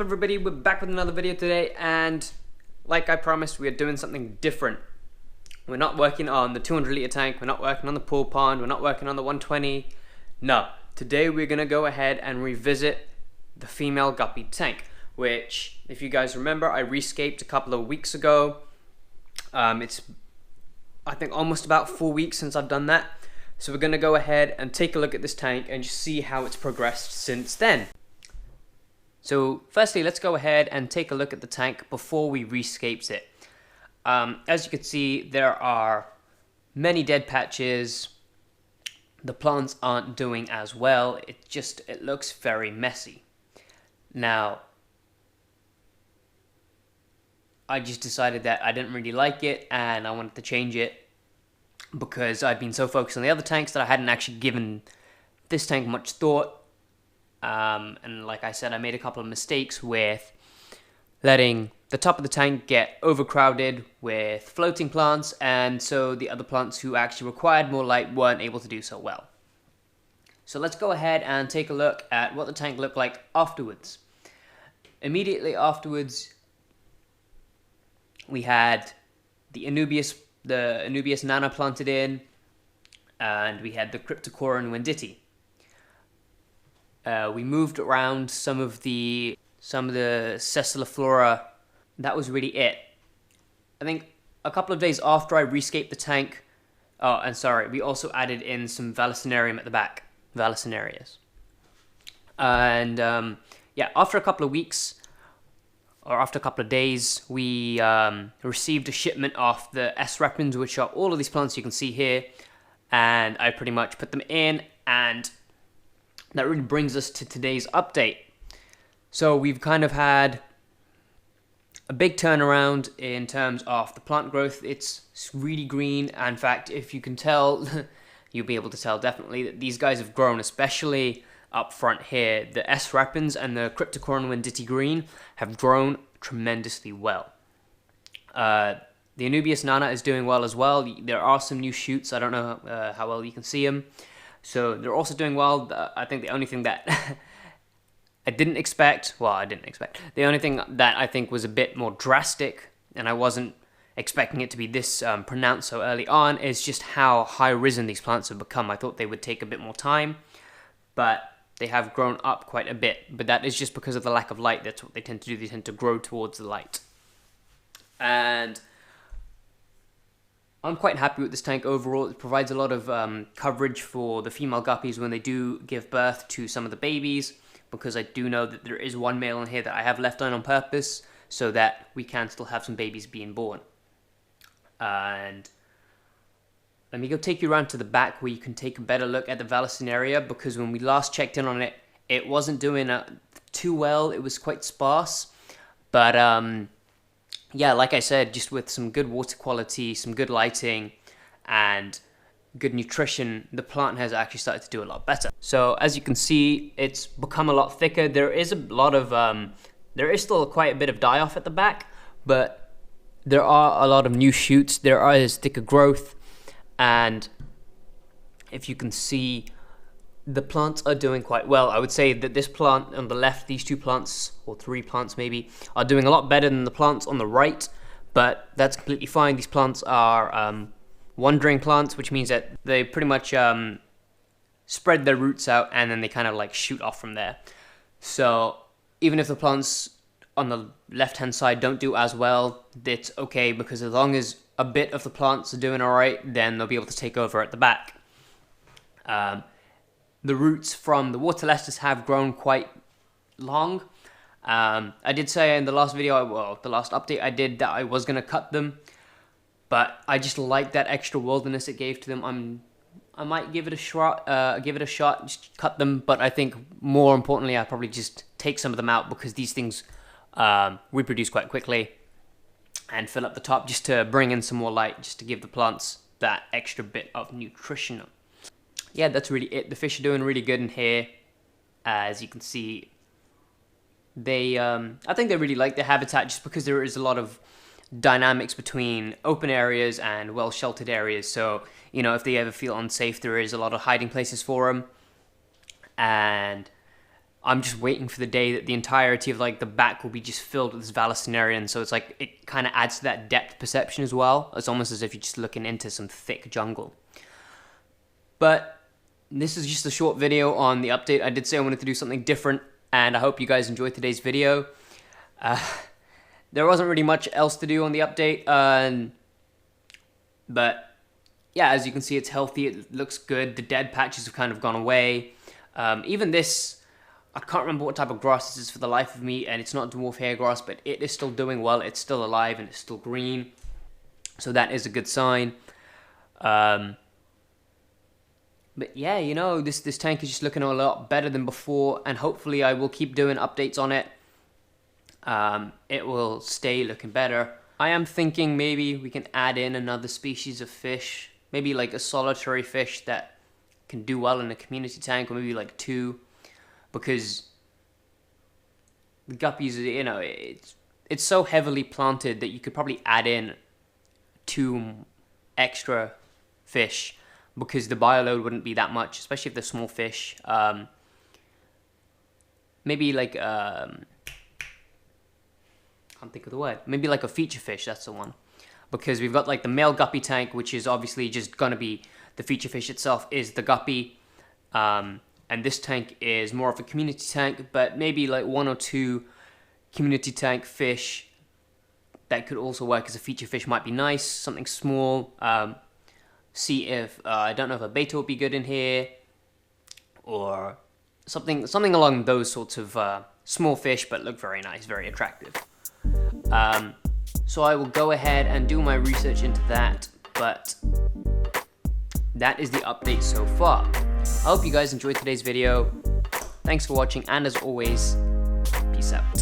everybody? We're back with another video today, and like I promised, we are doing something different. We're not working on the 200 litre tank, we're not working on the pool pond, we're not working on the 120. No, today we're going to go ahead and revisit the female guppy tank, which, if you guys remember, I rescaped a couple of weeks ago. It's, I think, almost about 4 weeks since I've done that. So we're going to go ahead and take a look at this tank and just see how it's progressed since then. So firstly, let's go ahead and take a look at the tank before we rescapes it. As you can see, there are many dead patches. The plants aren't doing as well. It looks very messy. Now, I just decided that I didn't really like it and I wanted to change it because I'd been so focused on the other tanks that I hadn't actually given this tank much thought. And like I said, I made a couple of mistakes with letting the top of the tank get overcrowded with floating plants, and so the other plants who actually required more light weren't able to do so well. So let's go ahead and take a look at what the tank looked like afterwards. Immediately afterwards, we had the Anubias Nana planted in, and we had the Cryptocoron Wenditti. We moved around some of the Sessiliflora. That was really it. I think a couple of days after I rescaped the tank, we also added in some Vallisnerium at the back, Vallisnerias. And after a couple of weeks, or after a couple of days, we received a shipment of the S. repens, which are all of these plants you can see here, and I pretty much put them in, and that really brings us to today's update. So we've kind of had a big turnaround in terms of the plant growth. It's really green. In fact, if you can tell, you'll be able to tell definitely that these guys have grown, especially up front here. The S. repens and the Cryptocoron Wenditti green have grown tremendously well. The Anubias Nana is doing well as well. There are some new shoots. I don't know how well you can see them. So they're also doing well. I think the only thing that I didn't expect, the only thing that I think was a bit more drastic, and I wasn't expecting it to be this pronounced so early on, is just how high risen these plants have become. I thought they would take a bit more time, but they have grown up quite a bit. But that is just because of the lack of light. That's what they tend to do. They tend to grow towards the light. And I'm quite happy with this tank overall. It provides a lot of coverage for the female guppies when they do give birth to some of the babies, because I do know that there is one male in here that I have left on purpose so that we can still have some babies being born. And let me go take you around to the back where you can take a better look at the Vallisneria, because when we last checked in on it, it wasn't doing too well. It was quite sparse, but yeah, like I said, just with some good water quality, some good lighting, and good nutrition, the plant has actually started to do a lot better. So as you can see, it's become a lot thicker. There is still quite a bit of die-off at the back, but there are a lot of new shoots. There is thicker growth, and if you can see, the plants are doing quite well. I would say that this plant on the left, these two plants, or three plants maybe, are doing a lot better than the plants on the right, but that's completely fine. These plants are wandering plants, which means that they pretty much spread their roots out and then they kind of like shoot off from there. So even if the plants on the left-hand side don't do as well, it's okay, because as long as a bit of the plants are doing all right, then they'll be able to take over at the back. The roots from the water lettuce have grown quite long. I did say in the last video, the last update I did, that I was going to cut them, but I just like that extra wilderness it gave to them. I might give it a shot, just cut them, but I think more importantly, I'll probably just take some of them out, because these things reproduce quite quickly, and fill up the top just to bring in some more light, just to give the plants that extra bit of nutrition. Yeah, that's really it. The fish are doing really good in here. As you can see, I think they really like the habitat, just because there is a lot of dynamics between open areas and well-sheltered areas. So, you know, if they ever feel unsafe, there is a lot of hiding places for them. And I'm just waiting for the day that the entirety of like the back will be just filled with this Vallisnerian. So it's like, it kind of adds to that depth perception as well. It's almost as if you're just looking into some thick jungle. But this is just a short video on the update. I did say I wanted to do something different, and I hope you guys enjoyed today's video. There wasn't really much else to do on the update, but yeah, as you can see, it's healthy, it looks good, the dead patches have kind of gone away. Even this, I can't remember what type of grass this is for the life of me, and it's not dwarf hair grass, but it is still doing well, it's still alive, and it's still green, so that is a good sign. But yeah, you know, this tank is just looking a lot better than before, and hopefully I will keep doing updates on it. It will stay looking better. I am thinking maybe we can add in another species of fish, maybe like a solitary fish that can do well in a community tank, or maybe like 2, because the guppies, you know, it's so heavily planted that you could probably add in 2 extra fish, because the bioload wouldn't be that much, especially if they're small fish. Maybe like can't think of the word. Maybe like a feature fish, that's the one. Because we've got like the male guppy tank, which is obviously just gonna be, the feature fish itself is the guppy. And this tank is more of a community tank, but maybe like 1 or 2 community tank fish that could also work as a feature fish might be nice, something small. See if, I don't know if a betta would be good in here, or something along those sorts of small fish, but look very nice, very attractive. So I will go ahead and do my research into that, but that is the update so far. I hope you guys enjoyed today's video. Thanks for watching, and as always, peace out.